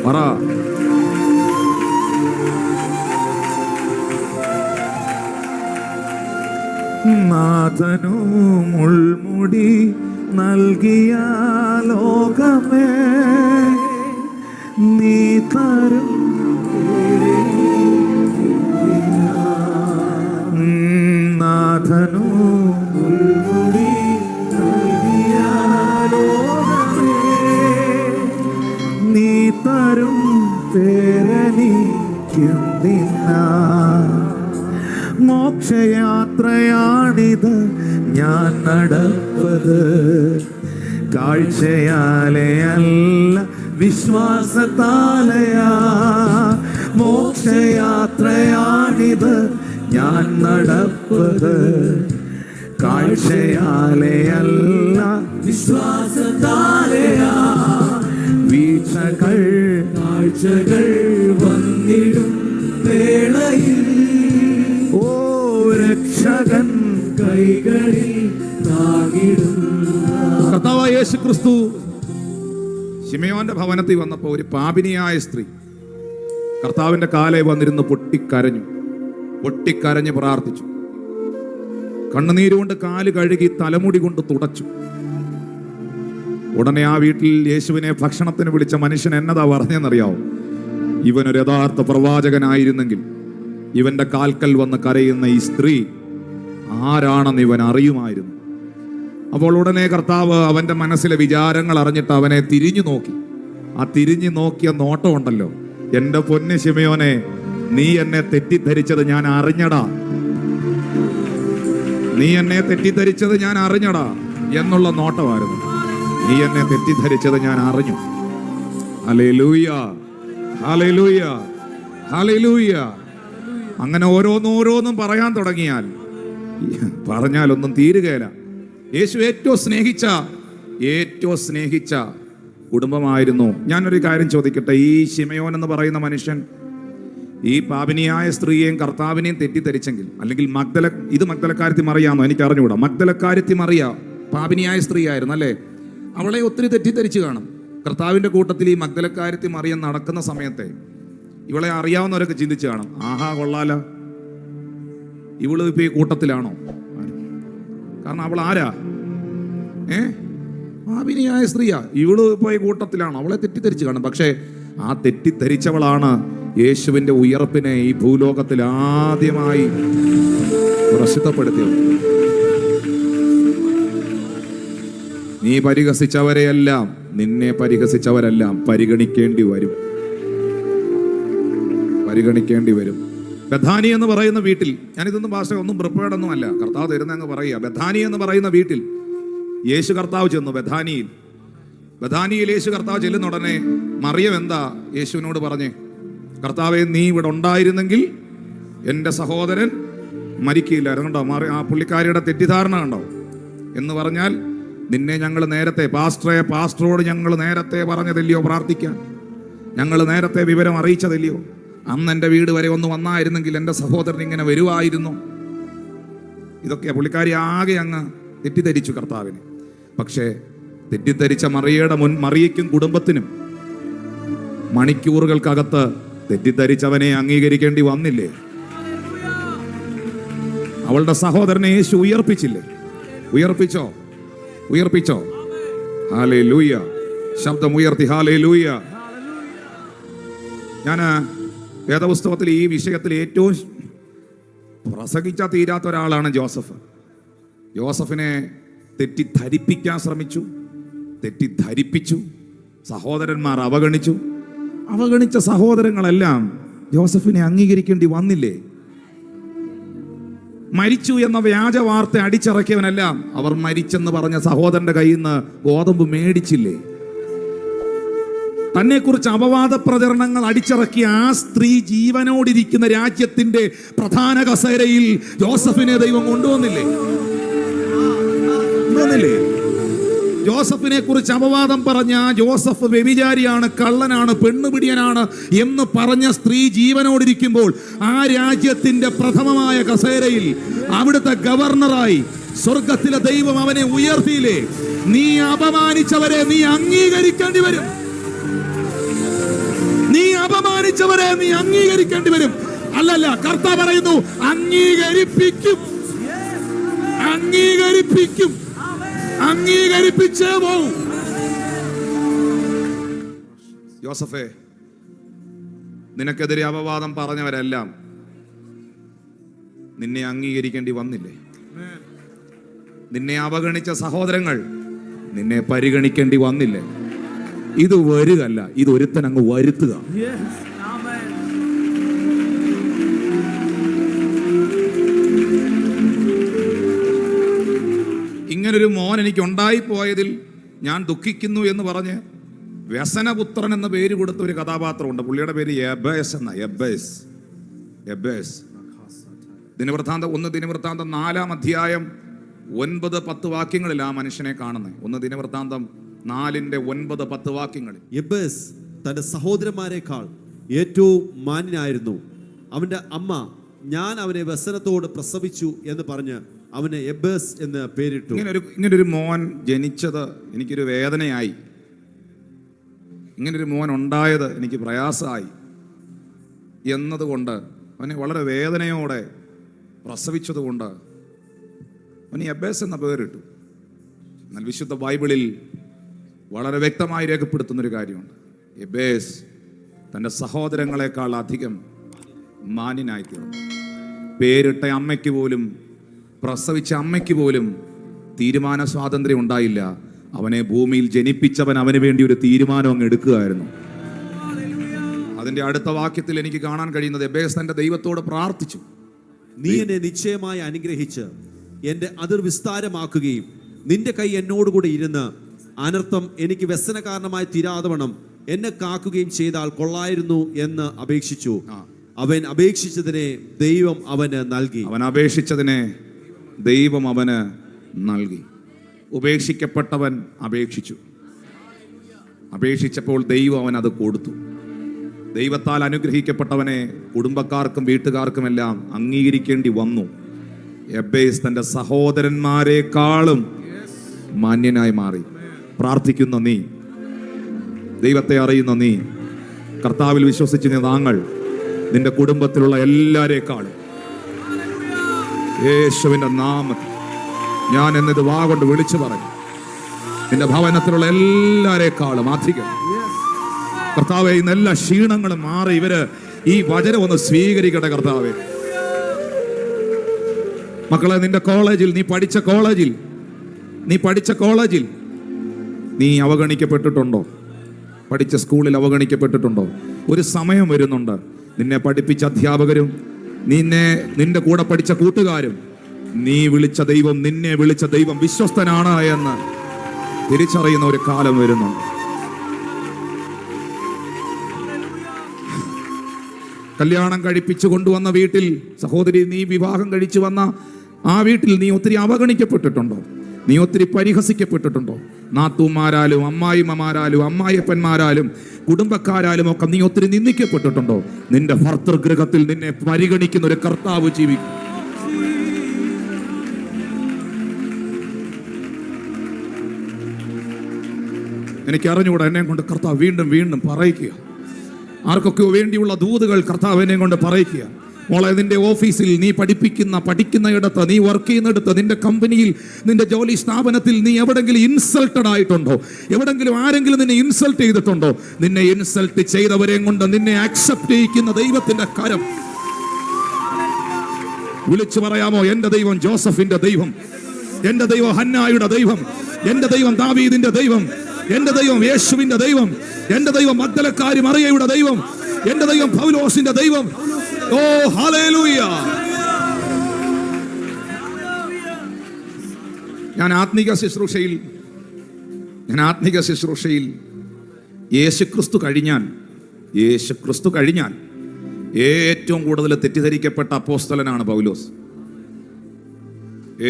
പറ. നാഥനു മുൾമുടി നൽകിയ ലോകമേ നീ തരും നാഥനു മുൾമുടി നൽകിയ ലോകമേ നീ തരും പേരനിക്കെന്തിനാ? മോക്ഷയാത്രയാണിത് ഞാൻ നടപ്പത്, കാഴ്ചയാലെയല്ല വിശ്വാസത്താലയാ. മോക്ഷയാത്രയാണിത് ഞാൻ നടപ്പത്, കാഴ്ചയാലെയല്ല വിശ്വാസത്താലയാ. വീഴ്ചകൾ കാഴ്ചകൾ വന്നിടും വേളയിൽ ഓ രക്ഷകൻ കൈകളിൽ താങ്ങിടും. കർത്താവായ യേശു ക്രിസ്തു ശിമയോന്റെ ഭവനത്തിൽ വന്നപ്പോൾ ഒരു പാപിനിയായ സ്ത്രീ കർത്താവിന്റെ കാലെ വന്നിരുന്ന് പൊട്ടിക്കരഞ്ഞ് പ്രാർത്ഥിച്ചു. കണ്ണുനീരുകൊണ്ട് കാല് കഴുകി തലമുടി കൊണ്ട് തുടച്ചു. ഉടനെ ആ വീട്ടിൽ യേശുവിനെ ഭക്ഷണത്തിന് വിളിച്ച മനുഷ്യൻ എന്നതാ പറഞ്ഞെന്നറിയാവോ? ഇവനൊരു യഥാർത്ഥ പ്രവാചകനായിരുന്നെങ്കിൽ ഇവന്റെ കാൽക്കൽ വന്ന് കരയുന്ന ഈ സ്ത്രീ ആരാണെന്ന് ഇവൻ അറിയുമായിരുന്നു. അപ്പോൾ ഉടനെ കർത്താവ് അവന്റെ മനസ്സിലെ വിചാരങ്ങൾ അറിഞ്ഞിട്ട് അവനെ തിരിഞ്ഞു നോക്കി. ആ തിരിഞ്ഞു നോക്കിയ നോട്ടമുണ്ടല്ലോ, എന്റെ പൊന്ന് ശിമയോനെ, നീ എന്നെ തെറ്റിദ്ധരിച്ചത് ഞാൻ അറിഞ്ഞടാ, നീ എന്നെ തെറ്റിദ്ധരിച്ചത് ഞാൻ അറിഞ്ഞടാ എന്നുള്ള നോട്ടമായിരുന്നു. നീ എന്നെ തെറ്റിദ്ധരിച്ചത് ഞാൻ അറിഞ്ഞു. Hallelujah, hallelujah, hallelujah. അങ്ങനെ ഓരോന്നോരോന്നും പറയാൻ തുടങ്ങിയാൽ പറഞ്ഞാലൊന്നും തീരുകയില്ല. യേശു ഏറ്റവും സ്നേഹിച്ച കുടുംബമായിരുന്നു. ഞാനൊരു കാര്യം ചോദിക്കട്ടെ, ഈ ശിമയോൻ എന്ന് പറയുന്ന മനുഷ്യൻ ഈ പാപിനിയായ സ്ത്രീയെയും കർത്താവിനെയും തെറ്റിദ്ധരിച്ചെങ്കിൽ, അല്ലെങ്കിൽ ഇത് മഗ്ദലക്കാരത്തി മറിയാന്നോ എനിക്ക് അറിഞ്ഞുകൂടാ. മഗ്ദലക്കാരത്തി മറിയ പാപിനിയായ സ്ത്രീ ആയിരുന്നു അല്ലേ? അവളെ ഒത്തിരി തെറ്റിദ്ധരിച്ചു കാണും. കർത്താവിന്റെ കൂട്ടത്തിൽ ഈ മഗ്ദലക്കാരത്തി മറിയം നടക്കുന്ന സമയത്തെ ഇവളെ അറിയാവുന്നവരൊക്കെ ചിന്തിച്ചു കാണും, ആഹാ കൊള്ളാല, ഇവള് ഇപ്പൊ ഈ കൂട്ടത്തിലാണോ? കാരണം അവൾ ആരാ? പാപിനിയായ സ്ത്രീയാ, ഇവള് ഇപ്പൊ ഈ കൂട്ടത്തിലാണോ? അവളെ തെറ്റിദ്ധരിച്ചു കാണും. പക്ഷേ ആ തെറ്റിദ്ധരിച്ചവളാണ് യേശുവിന്റെ ഉയർപ്പിനെ ഈ ഭൂലോകത്തിൽ ആദ്യമായി പ്രസിദ്ധപ്പെടുത്തിയത്. നീ പരിഹസിച്ചവരെയെല്ലാം, നിന്നെ പരിഹസിച്ചവരെല്ലാം പരിഗണിക്കേണ്ടി വരും. ബഥാനി എന്ന് പറയുന്ന വീട്ടിൽ, ഞാനിതൊന്നും ഭാഷ ഒന്നും പ്രിപ്പയർഡ് ഒന്നും അല്ല, കർത്താവ് തരുന്നങ്ങ് പറയുക. ബഥാനി എന്ന് പറയുന്ന വീട്ടിൽ യേശു കർത്താവ് ചെന്നു. ബഥാനിയിൽ യേശു കർത്താവ് ചെല്ലുന്ന ഉടനെ മറിയം എന്താ യേശുവിനോട് പറഞ്ഞേ? കർത്താവെ, നീ ഇവിടെ ഉണ്ടായിരുന്നെങ്കിൽ എൻ്റെ സഹോദരൻ മരിക്കില്ലായിരുന്നു. കണ്ടോ ആ പുള്ളിക്കാരിയുടെ തെറ്റിദ്ധാരണ കണ്ടോ? എന്ന് പറഞ്ഞാൽ നിന്നെ ഞങ്ങൾ നേരത്തെ പാസ്റ്ററോട് ഞങ്ങൾ നേരത്തെ പറഞ്ഞതല്ലയോ പ്രാർത്ഥിക്കാൻ? ഞങ്ങൾ നേരത്തെ വിവരം അറിയിച്ചതല്ലയോ? അന്ന് എൻ്റെ വീട് വരെ ഒന്ന് വന്നായിരുന്നെങ്കിൽ എൻ്റെ സഹോദരൻ ഇങ്ങനെ വരുമായിരുന്നു. ഇതൊക്കെ പുള്ളിക്കാരി ആകെ അങ്ങ് തെറ്റിദ്ധരിച്ചു കർത്താവിനെ. പക്ഷേ തെറ്റിദ്ധരിച്ച മറിയയ്ക്കും കുടുംബത്തിനും മണിക്കൂറുകൾക്കകത്ത് തെറ്റിദ്ധരിച്ചവനെ അംഗീകരിക്കേണ്ടി വന്നില്ലേ? അവളുടെ സഹോദരനെ യേശു ഉയർപ്പിച്ചോ? ഹല്ലേലൂയ. ശബ്ദം ഉയർത്തി ഹല്ലേലൂയ. ഞാൻ വേദപുസ്തകത്തിൽ ഈ വിഷയത്തിൽ ഏറ്റവും പ്രസംഗിച്ചാൽ തീരാത്ത ഒരാളാണ് ജോസഫ്. യോസഫിനെ തെറ്റിദ്ധരിപ്പിക്കാൻ ശ്രമിച്ചു, തെറ്റിദ്ധരിപ്പിച്ചു. സഹോദരന്മാർ അവഗണിച്ച സഹോദരങ്ങളെല്ലാം ജോസഫിനെ അംഗീകരിക്കേണ്ടി വന്നില്ലേ? മരിച്ചു എന്ന വ്യാജ വാർത്ത അടിച്ചിറക്കിയവനെല്ലാം അവർ മരിച്ചെന്ന് പറഞ്ഞ സഹോദരന്റെ കയ്യിൽ നിന്ന് ഗോതമ്പ് മേടിച്ചില്ലേ? തന്നെക്കുറിച്ച് അപവാദ പ്രചരണങ്ങൾ അടിച്ചിറക്കിയ ആ സ്ത്രീ ജീവനോടിരിക്കുന്ന രാജ്യത്തിന്റെ പ്രധാന കസേരയിൽ ജോസഫിനെ ദൈവം കൊണ്ടുവന്നില്ലേ? ജോസഫിനെ കുറിച്ച് അപവാദം പറഞ്ഞ ജോസഫ് വ്യഭിചാരിയാണ്, കള്ളനാണ്, പെണ്ണുപിടിയനാണ് എന്ന് പറഞ്ഞ സ്ത്രീ ജീവനോടിരിക്കുമ്പോൾ ആ രാജ്യത്തിന്റെ പ്രഥമമായ കസേരയിൽ അവിടുത്തെ ഗവർണറായി സ്വർഗത്തിലെ ദൈവം അവനെ ഉയർത്തിയില്ലേ? നീ അപമാനിച്ചവരെ നീ അംഗീകരിക്കേണ്ടി വരും. നീ അപമാനിച്ചവരെ നീ അംഗീകരിക്കേണ്ടി വരും. അല്ലല്ല, കർത്താവ് പറയുന്നു അംഗീകരിപ്പിക്കും, അംഗീകരിപ്പിക്കും, അംഗീകരിപ്പിച്ചേ പോവും. യോസഫേ, നിനക്കെതിരെ അപവാദം പറഞ്ഞവരെല്ലാം നിന്നെ അംഗീകരിക്കേണ്ടി വന്നില്ലേ? നിന്നെ അവഗണിച്ച സഹോദരങ്ങൾ നിന്നെ പരിഗണിക്കേണ്ടി വന്നില്ലേ? ഇത് വരികല്ല, ഇത് ഒരുത്തൻ അങ്ങ് വരുത്തുക. ഇങ്ങനൊരു മോൻ എനിക്ക് ഉണ്ടായിപ്പോയതിൽ ഞാൻ ദുഃഖിക്കുന്നു എന്ന് പറഞ്ഞ് വ്യസനപുത്രൻ എന്ന പേര് കൊടുത്ത ഒരു കഥാപാത്രമുണ്ട്. പുള്ളിയുടെ പേര് എബേസ് എന്ന. എബേസ്. ദിനവൃത്താന്തം 4-ാം അധ്യായം 9-10 വാക്യങ്ങളിൽ ആ മനുഷ്യനെ കാണുന്നത്. 1 ദിനവൃത്താന്തം 4:9-10 വാക്യങ്ങളിൽ. എബേസ് തന്റെ സഹോദരന്മാരെക്കാൾ ഏറ്റവും മാന്യനായിരുന്നു. അവന്റെ അമ്മ ഞാൻ അവനെ വ്യസനത്തോട് പ്രസവിച്ചു എന്ന് പറഞ്ഞ് അവന് എബേസ് എന്ന് പേരിട്ടു. ഇങ്ങനൊരു മോൻ ജനിച്ചത് എനിക്കൊരു വേദനയായി. ഇങ്ങനൊരു മോൻ ഉണ്ടായത് എനിക്ക് പ്രയാസമായി എന്നതുകൊണ്ട് അവനെ വളരെ വേദനയോടെ പ്രസവിച്ചതുകൊണ്ട് അവന് എബേസ് എന്ന പേരിട്ടു. എന്നാൽ വിശുദ്ധ ബൈബിളിൽ വളരെ വ്യക്തമായി രേഖപ്പെടുത്തുന്നൊരു കാര്യമുണ്ട്. എബേസ് തൻ്റെ സഹോദരങ്ങളെക്കാൾ അധികം മാന്യനായി തീർന്നു. പേരിട്ട അമ്മയ്ക്ക് പോലും, പ്രസവിച്ച അമ്മയ്ക്ക് പോലും തീരുമാന സ്വാതന്ത്ര്യം ഉണ്ടായില്ല. അവനെ ഭൂമിയിൽ ജനിപ്പിച്ചവൻ അവന് വേണ്ടി ഒരു തീരുമാനം അങ്ങ് എടുക്കുകയായിരുന്നു. അതിന്റെ അടുത്ത വാക്യത്തിൽ എനിക്ക് കാണാൻ കഴിയുന്നത് എബേസ് തന്റെ ദൈവത്തോട് പ്രാർത്ഥിച്ചു, നീ എന്നെ നിശ്ചയമായി അനുഗ്രഹിച്ച് എന്റെ അതിർ വിസ്താരമാക്കുകയും നിന്റെ കൈ എന്നോടുകൂടെ ഇരുന്ന് അനർത്ഥം എനിക്ക് വ്യസന കാരണമായി തീരാതവണ്ണം എന്നെ കാക്കുകയും ചെയ്താൽ കൊള്ളായിരുന്നു എന്ന് അപേക്ഷിച്ചു. അവൻ അപേക്ഷിച്ചതിനെ ദൈവം അവന് നൽകി. ദൈവം അവന് നൽകി. ഉപേക്ഷിക്കപ്പെട്ടവൻ അപേക്ഷിച്ചപ്പോൾ ദൈവം അവൻ അത് കൊടുത്തു. ദൈവത്താൽ അനുഗ്രഹിക്കപ്പെട്ടവനെ കുടുംബക്കാർക്കും വീട്ടുകാർക്കുമെല്ലാം അംഗീകരിക്കേണ്ടി വന്നു. എബേസ് തന്റെ സഹോദരന്മാരെക്കാളും മാന്യനായി മാറി. പ്രാർത്ഥിക്കുന്ന നീ, ദൈവത്തെ അറിയുന്ന നീ, കർത്താവിൽ വിശ്വസിച്ച താങ്കൾ നിന്റെ കുടുംബത്തിലുള്ള എല്ലാരേക്കാളും യേശുവിന്റെ നാമത്തിൽ ഞാൻ എന്നിത് വാ കൊണ്ട് വിളിച്ചു പറഞ്ഞു, നിന്റെ ഭവനത്തിലുള്ള എല്ലാരേക്കാളും അധികം കർത്താവെ ഇന്ന് എല്ലാ ക്ഷീണങ്ങളും മാറി ഇവര് ഈ വചനം ഒന്ന് സ്വീകരിക്കട്ടെ. കർത്താവെ, മക്കളെ, നിന്റെ കോളേജിൽ, നീ പഠിച്ച കോളേജിൽ നീ അവഗണിക്കപ്പെട്ടിട്ടുണ്ടോ? പഠിച്ച സ്കൂളിൽ അവഗണിക്കപ്പെട്ടിട്ടുണ്ടോ? ഒരു സമയം വരുന്നുണ്ട് നിന്നെ പഠിപ്പിച്ച അധ്യാപകരും നിന്റെ കൂടെ പഠിച്ച കൂട്ടുകാരും നിന്നെ വിളിച്ച ദൈവം വിശ്വസ്തനാണ് എന്ന് തിരിച്ചറിയുന്ന ഒരു കാലം വരുന്നുണ്ട്. കല്യാണം കഴിപ്പിച്ചു കൊണ്ടുവന്ന വീട്ടിൽ, സഹോദരി, നീ വിവാഹം കഴിച്ചു വന്ന ആ വീട്ടിൽ നീ ഒത്തിരി അവഗണിക്കപ്പെട്ടിട്ടുണ്ടോ? നീ ഒത്തിരി പരിഹസിക്കപ്പെട്ടിട്ടുണ്ടോ? നാത്തൂമാരാലും അമ്മായിമ്മമാരാലും അമ്മായിയപ്പന്മാരാലും കുടുംബക്കാരാലും ഒക്കെ നീ ഒത്തിരി നിന്ദിക്കപ്പെട്ടിട്ടുണ്ടോ? നിന്റെ ഭർതൃഗൃഹത്തിൽ നിന്നെ പരിഗണിക്കുന്ന ഒരു കർത്താവ് ജീവിക്കും. എനിക്ക് അറിഞ്ഞുകൂടാ, എന്നെ കൊണ്ട് കർത്താവ് വീണ്ടും വീണ്ടും പറയിക്കുക. ആർക്കൊക്കെ വേണ്ടിയുള്ള ദൂതുകൾ കർത്താവ് എന്നെ കൊണ്ട് പറയിക്കുക. മോളെ, നിന്റെ ഓഫീസിൽ, നീ പഠിക്കുന്നിടത്ത്, നീ വർക്ക് ചെയ്യുന്നിടത്ത്, നിന്റെ കമ്പനിയിൽ, നിന്റെ ജോലി സ്ഥാപനത്തിൽ നീ എവിടെങ്കിലും ഇൻസൾട്ടഡ് ആയിട്ടുണ്ടോ? എവിടെങ്കിലും ആരെങ്കിലും നിന്നെ ഇൻസൾട്ട് ചെയ്തിട്ടുണ്ടോ? നിന്നെ ഇൻസൾട്ട് ചെയ്തവരെയും കൊണ്ട് നിന്നെ അക്സെപ്റ്റ് ചെയ്യിക്കുന്ന ദൈവത്തിന്റെ കരം വിളിച്ചു പറയാമോ? എന്റെ ദൈവം ജോസഫിന്റെ ദൈവം, എന്റെ ദൈവം ഹന്നായുടെ ദൈവം, എന്റെ ദൈവം ദാവീദിന്റെ ദൈവം, എന്റെ ദൈവം യേശുവിന്റെ ദൈവം, എന്റെ ദൈവം മഗ്ദലക്കാരി മറിയയുടെ ദൈവം, എന്റെ ദൈവം പൗലോസിന്റെ ദൈവം. ഓ ഹല്ലേലൂയ! ഞാൻ ആത്മീക ശുശ്രൂഷയിൽ യേശുക്രിസ്തു കഴിഞ്ഞാൽ ഏറ്റവും കൂടുതൽ തെറ്റിദ്ധരിക്കപ്പെട്ട അപ്പോസ്തലനാണ് പൗലോസ്.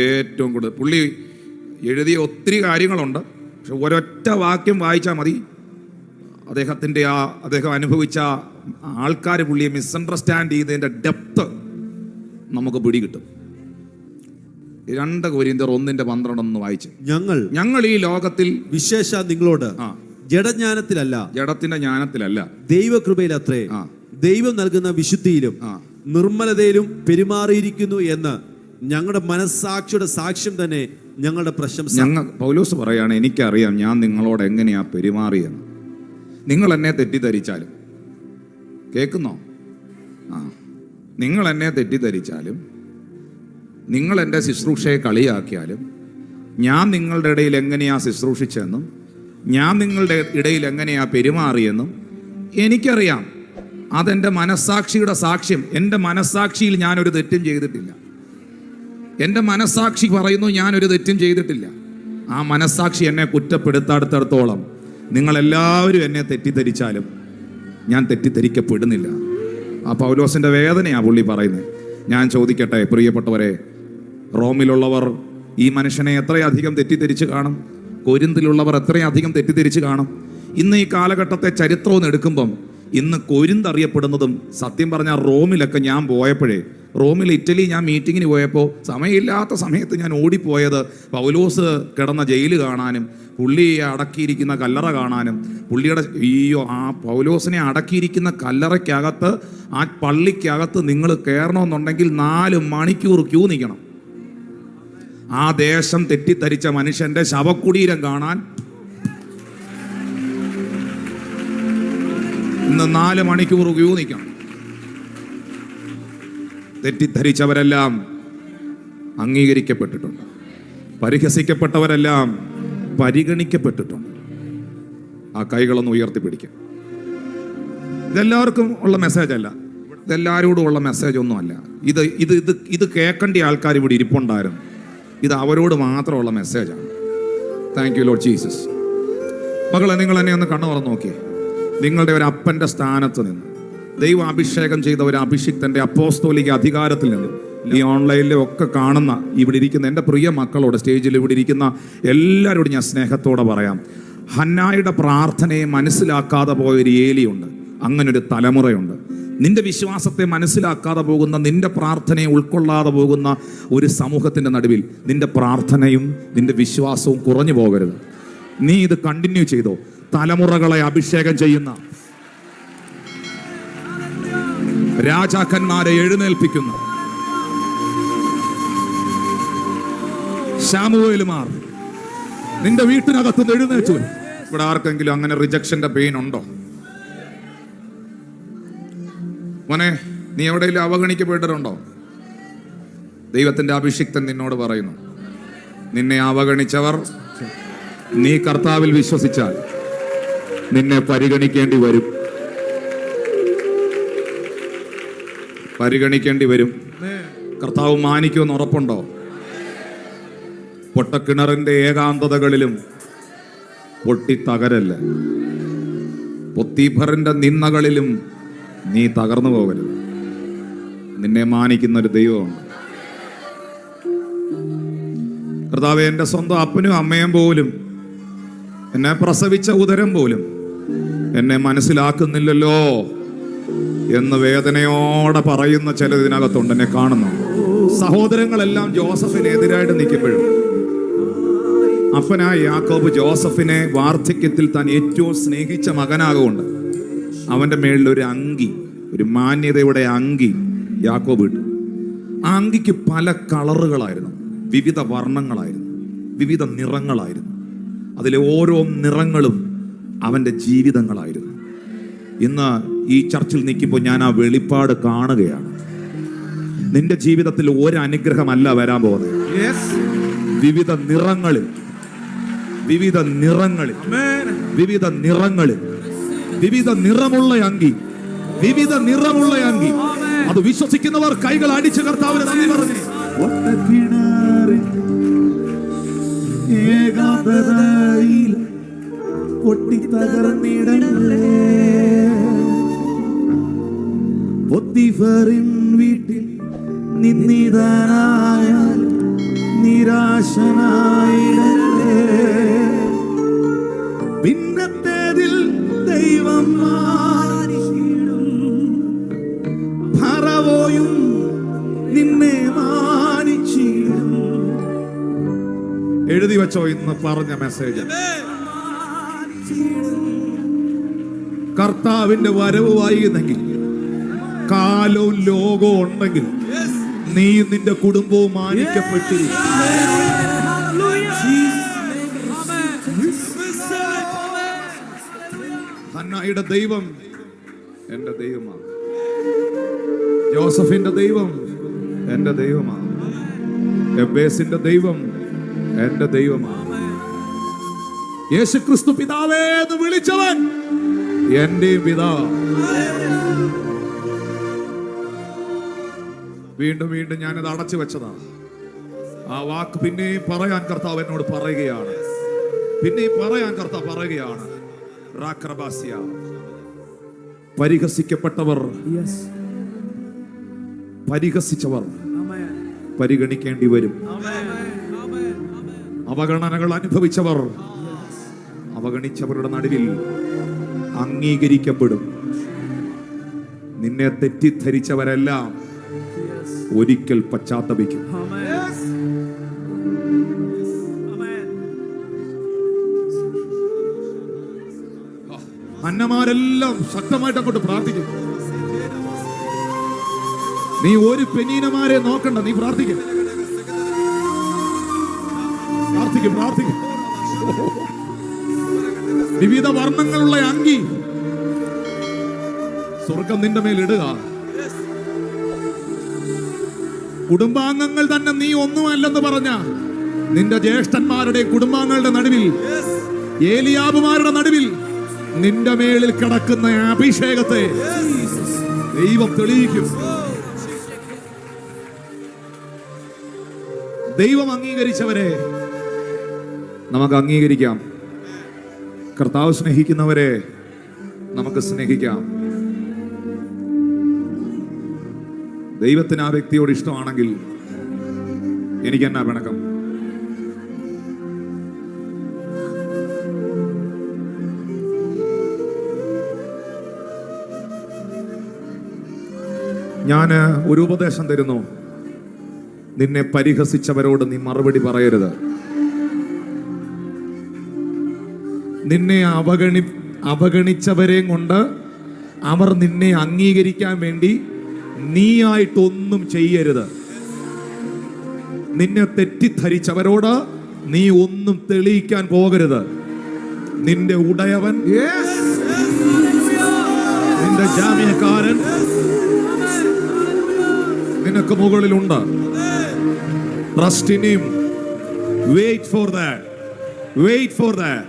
ഏറ്റവും കൂടുതൽ പുള്ളി എഴുതിയ ഒത്തിരി കാര്യങ്ങളുണ്ട്. പക്ഷെ ഒരൊറ്റ വാക്യം വായിച്ചാൽ മതി, അദ്ദേഹം അനുഭവിച്ച ആൾക്കാർ പുള്ളിയെ മിസ്അണ്ടർസ്റ്റാൻഡ് ചെയ്തതിൻ്റെ ഡെപ്ത് നമുക്ക് പിടികിട്ടും. 2 കൊരിന്ത്യർ 1:12 വായിച്ച്, ഞങ്ങൾ ഈ ലോകത്തിൽ വിശേഷ നിങ്ങളോട് ജഡത്തിന്റെ ജ്ഞാനത്തിലല്ല ദൈവകൃപയിലത്രേ ദൈവം നൽകുന്ന വിശുദ്ധിയിലും നിർമ്മലതയിലും പെരുമാറിയിരിക്കുന്നു എന്ന് ഞങ്ങളുടെ മനസ്സാക്ഷിയുടെ സാക്ഷ്യം തന്നെ ഞങ്ങളുടെ പ്രശംസ. പൗലോസ് പറയാണ്, എനിക്കറിയാം ഞാൻ നിങ്ങളോട് എങ്ങനെയാ പെരുമാറിയെന്ന്. നിങ്ങൾ എന്നെ തെറ്റിദ്ധരിച്ചാലും, കേൾക്കുന്നോ? നിങ്ങൾ എന്നെ തെറ്റിദ്ധരിച്ചാലും, നിങ്ങൾ എൻ്റെ ശുശ്രൂഷയെ കളിയാക്കിയാലും, ഞാൻ നിങ്ങളുടെ ഇടയിൽ എങ്ങനെയാ ശുശ്രൂഷിച്ചെന്നും ഞാൻ നിങ്ങളുടെ ഇടയിൽ എങ്ങനെയാ പെരുമാറിയെന്നും എനിക്കറിയാം. അതെൻ്റെ മനസ്സാക്ഷിയുടെ സാക്ഷ്യം. എൻ്റെ മനസ്സാക്ഷിയിൽ ഞാനൊരു തെറ്റും ചെയ്തിട്ടില്ല. എൻ്റെ മനസ്സാക്ഷി പറയുന്നു ഞാനൊരു തെറ്റും ചെയ്തിട്ടില്ല. ആ മനസ്സാക്ഷി എന്നെ കുറ്റപ്പെടുത്താടുത്തടത്തോളം നിങ്ങളെല്ലാവരും എന്നെ തെറ്റിദ്ധരിച്ചാലും ഞാൻ തെറ്റിദ്ധരിക്കപ്പെടുന്നില്ല. ആ പൗലോസിൻ്റെ വേദനയാണ് പുള്ളി പറയുന്നത്. ഞാൻ ചോദിക്കട്ടെ പ്രിയപ്പെട്ടവരെ, റോമിലുള്ളവർ ഈ മനുഷ്യനെ എത്രയധികം തെറ്റിദ്ധരിച്ച് കാണും? കൊരിന്തിലുള്ളവർ എത്രയധികം തെറ്റിദ്ധരിച്ച് കാണും? ഇന്ന് ഈ കാലഘട്ടത്തെ ചരിത്രം ഒന്ന് എടുക്കുമ്പം ഇന്ന് കൊരിന്ത് അറിയപ്പെടുന്നതും, സത്യം പറഞ്ഞാൽ റോമിലൊക്കെ ഞാൻ പോയപ്പോഴേ, ഇറ്റലി ഞാൻ മീറ്റിങ്ങിന് പോയപ്പോൾ സമയമില്ലാത്ത സമയത്ത് ഞാൻ ഓടിപ്പോയത് പൗലോസ് കിടന്ന ജയിൽ കാണാനും പുള്ളിയെ അടക്കിയിരിക്കുന്ന കല്ലറ കാണാനും. പുള്ളിയുടെ ആ പൗലോസിനെ അടക്കിയിരിക്കുന്ന കല്ലറയ്ക്കകത്ത്, ആ പള്ളിക്കകത്ത് നിങ്ങൾ കയറണമെന്നുണ്ടെങ്കിൽ 4 മണിക്കൂർ ക്യൂ നിൽക്കണം. ആ ദേശം തെറ്റിദ്ധരിച്ച മനുഷ്യന്റെ ശവക്കുടീരം കാണാൻ ഇന്ന് 4 മണിക്കൂർ ക്യൂ നിൽക്കണം. തെറ്റിദ്ധരിച്ചവരെല്ലാം അംഗീകരിക്കപ്പെട്ടിട്ടുണ്ട്. പരിഹസിക്കപ്പെട്ടവരെല്ലാം പരിഗണിക്കപ്പെട്ടിട്ടുണ്ട്. ആ കൈകളൊന്ന് ഉയർത്തിപ്പിടിക്കാം. ഇതെല്ലാവർക്കും ഉള്ള മെസ്സേജ് അല്ല, ഇതെല്ലാവരോടും ഉള്ള മെസ്സേജ് ഒന്നുമല്ല. ഇത് കേൾക്കേണ്ട ആൾക്കാർ ഇവിടെ ഇരിപ്പുണ്ടായിരുന്നു. ഇത് അവരോട് മാത്രമുള്ള മെസ്സേജാണ്. Thank you Lord Jesus. മകളെ, നിങ്ങൾ എന്നെ ഒന്ന് കണ്ണു തുറന്ന് നോക്കിയേ. നിങ്ങളുടെ ഒരു അപ്പൻ്റെ സ്ഥാനത്ത് നിന്ന്, ദൈവം അഭിഷേകം ചെയ്ത ഒരു അഭിഷിക്തൻ്റെ അപ്പോസ്തോലിക അധികാരത്തിൽ നിന്ന്, ഈ ഓൺലൈനിലും ഒക്കെ കാണുന്ന ഇവിടെ ഇരിക്കുന്ന എൻ്റെ പ്രിയ മക്കളോട്, സ്റ്റേജിൽ ഇവിടെ ഇരിക്കുന്ന എല്ലാവരോടും ഞാൻ സ്നേഹത്തോടെ പറയാം, ഹന്നായുടെ പ്രാർത്ഥനയെ മനസ്സിലാക്കാതെ പോയൊരു ഏലിയുണ്ട്. അങ്ങനൊരു തലമുറയുണ്ട്. നിന്റെ വിശ്വാസത്തെ മനസ്സിലാക്കാതെ പോകുന്ന, നിന്റെ പ്രാർത്ഥനയെ ഉൾക്കൊള്ളാതെ പോകുന്ന ഒരു സമൂഹത്തിൻ്റെ നടുവിൽ നിന്റെ പ്രാർത്ഥനയും നിന്റെ വിശ്വാസവും കുറഞ്ഞു പോകരുത്. നീ ഇത് കണ്ടിന്യൂ ചെയ്തോ. തലമുറകളെ അഭിഷേകം ചെയ്യുന്ന, രാജാക്കന്മാരെ എഴുന്നേൽപ്പിക്കുന്ന ശമൂവേലുമാർ നിന്റെ വീട്ടിനകത്തുനിന്ന് എഴുന്നേറ്റു. ഇവിടെ ആർക്കെങ്കിലും അങ്ങനെ റിജക്ഷന്റെ പെയിൻ ഉണ്ടോ? മോനെ, നീ എവിടെയെങ്കിലും അവഗണിക്കപ്പെട്ടിട്ടുണ്ടോ? ദൈവത്തിന്റെ അഭിഷിക്തൻ നിന്നോട് പറയുന്നു, നിന്നെ അവഗണിച്ചവർ നീ കർത്താവിൽ വിശ്വസിച്ചാൽ നിന്നെ പരിഗണിക്കേണ്ടി വരും. കർത്താവ് മാനിക്കുമെന്ന് ഉറപ്പുണ്ടോ? പൊട്ടക്കിണറിന്റെ ഏകാന്തതകളിലും പൊട്ടിത്തകരല്ല, പൊത്തീഫറിന്റെ നിന്ദകളിലും നീ തകർന്നു പോകരുത്. നിന്നെ മാനിക്കുന്ന ഒരു ദൈവമുണ്ട്. കർത്താവേ, എൻ്റെ സ്വന്തം അപ്പനും അമ്മയും പോലും, എന്നെ പ്രസവിച്ച ഉദരം പോലും എന്നെ മനസ്സിലാക്കുന്നില്ലല്ലോ എന്ന് വേദനയോടെ പറയുന്ന ചില ഇതിനകത്തുണ്ട്. എന്നെ കാണുന്നു. സഹോദരങ്ങളെല്ലാം ജോസഫിനെതിരായിട്ട് നിൽക്കുമ്പോഴും അപ്പനായ യാക്കോബ് ജോസഫിനെ വാർദ്ധക്യത്തിൽ താൻ ഏറ്റവും സ്നേഹിച്ച മകനാകൊണ്ട് അവൻ്റെ മേളിൽ ഒരു അങ്കി, ഒരു മാന്യതയുടെ അങ്കി യാക്കോബ് ഇട്ടു. ആ അങ്കിക്ക് പല കളറുകളായിരുന്നു, വിവിധ വർണ്ണങ്ങളായിരുന്നു, വിവിധ നിറങ്ങളായിരുന്നു. അതിലെ ഓരോ നിറങ്ങളും അവൻ്റെ ജീവിതങ്ങളായിരുന്നു. ഇന്ന് ഈ ചർച്ചിൽ നിൽക്കുമ്പോൾ ഞാൻ ആ വെളിപ്പാട് കാണുകയാണ്. നിന്റെ ജീവിതത്തിൽ ഒരു അനുഗ്രഹമല്ല വരാൻ പോകുന്നത്. വിവിധ നിറങ്ങളിൽ, വിവിധ നിറങ്ങളിൽ, വിവിധ നിറങ്ങളിൽ, വിവിധ നിറമുള്ള അങ്കി, വിവിധ നിറമുള്ള അങ്കി. അത് വിശ്വസിക്കുന്നവർ കൈകൾ അടിച്ച് കർത്താവിനെ നന്ദി പറഞ്ഞു. ഏകാന്തതയിൽ പൊട്ടിത്തകർന്നിടല്ലേ. പൊത്തിഫറിൻ വീട്ടിൽ നിന്നിതനായാൽ നിരാശനായിടല്ലേ. പിന്നത്തേതിൽ ദൈവം മാനിച്ചിടും. ഫറവോയും നിന്നെ മാനിച്ചിടും. എഴുതി വെച്ചോ ഇന്ന് പറഞ്ഞ മെസ്സേജ്. കർത്താവിന്റെ വരവ് വായിക്കുന്നെങ്കിൽ, കാലവും ലോകവും ഉണ്ടെങ്കിൽ, നീ നിന്റെ കുടുംബവും മാനിക്കപ്പെട്ടിരിക്കും. ഹന്നായുടെ ദൈവം എന്റെ ദൈവമാണ്. ജോസഫിന്റെ ദൈവം എന്റെ ദൈവമാണ്. എബ്ബേസിന്റെ ദൈവം എന്റെ ദൈവമാണ്. യേശുക്രിസ്തു പിതാവേ എന്ന് വിളിച്ചവൻ എന്റെയും പിതാവ്. വീണ്ടും വീണ്ടും ഞാനത് അടച്ചു വെച്ചതാണ്. ആ വാക്ക് പിന്നെയും പറയാൻ കർത്താവ് എന്നോട് പറയുകയാണ്. പിന്നെയും പറയാൻ കർത്താവ് പറയുകയാണ്. റാക്രബാസിയ, പരിഹസിക്കപ്പെട്ടവർ, പരിഹസിച്ചവർ പരിഗണിക്കേണ്ടി വരും. അവഗണനകൾ അനുഭവിച്ചവർ അവഗണിച്ചവരുടെ നടുവിൽ അംഗീകരിക്കപ്പെടും. നിന്നെ തെറ്റിദ്ധരിച്ചവരെല്ലാം ഒരിക്കൽ പശ്ചാത്തപിക്കും. അന്നമാരെല്ലാം ശക്തമായിട്ട് അങ്ങോട്ട് പ്രാർത്ഥിക്കും. നീ ഒരു പെനീനമാരെ നോക്കണ്ട, നീ പ്രാർത്ഥിക്കും. പ്രാർത്ഥിക്കും, പ്രാർത്ഥിക്കും. വിവിധ വർണ്ണങ്ങളുള്ള അങ്കി സ്വർഗം നിന്റെ മേൽ ഇടുക. കുടുംബാംഗങ്ങൾ തന്നെ നീ ഒന്നുമല്ലെന്ന് പറഞ്ഞ നിന്റെ ജ്യേഷ്ഠന്മാരുടെ കുടുംബാംഗങ്ങളുടെ നടുവിൽ, ഏലിയാബുമാരുടെ നടുവിൽ നിന്റെ മേളിൽ കിടക്കുന്ന അഭിഷേകത്തെ ദൈവം തെളിയിക്കും. ദൈവം അംഗീകരിച്ചവരെ നമുക്ക് അംഗീകരിക്കാം. കർത്താവ് സ്നേഹിക്കുന്നവരെ നമുക്ക് സ്നേഹിക്കാം. ദൈവത്തിന് ആ വ്യക്തിയോട് ഇഷ്ടമാണെങ്കിൽ എനിക്ക് എന്നാ പിണക്കം? ഞാൻ ഒരു ഉപദേശം തരുന്നു. നിന്നെ പരിഹസിച്ചവരോട് നീ മറുപടി പറയരുത്. നിന്നെ അവഗണിച്ചവരെയും കൊണ്ട് അവർ നിന്നെ അംഗീകരിക്കാൻ വേണ്ടി നീയായിട്ടൊന്നും ചെയ്യരുത്. നിന്നെ തെറ്റിദ്ധരിച്ചവരോട് നീ ഒന്നും തെളിയിക്കാൻ പോകരുത്. നിന്റെ ഉടയവൻ, നിന്റെ ജാമ്യക്കാരൻ നിനക്ക് മുകളിലുണ്ട്. Trust in him. Wait for that. Wait for that.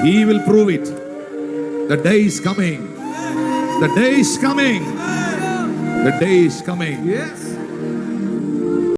He will prove it. The day is coming. The day is coming. The day is coming. Yes.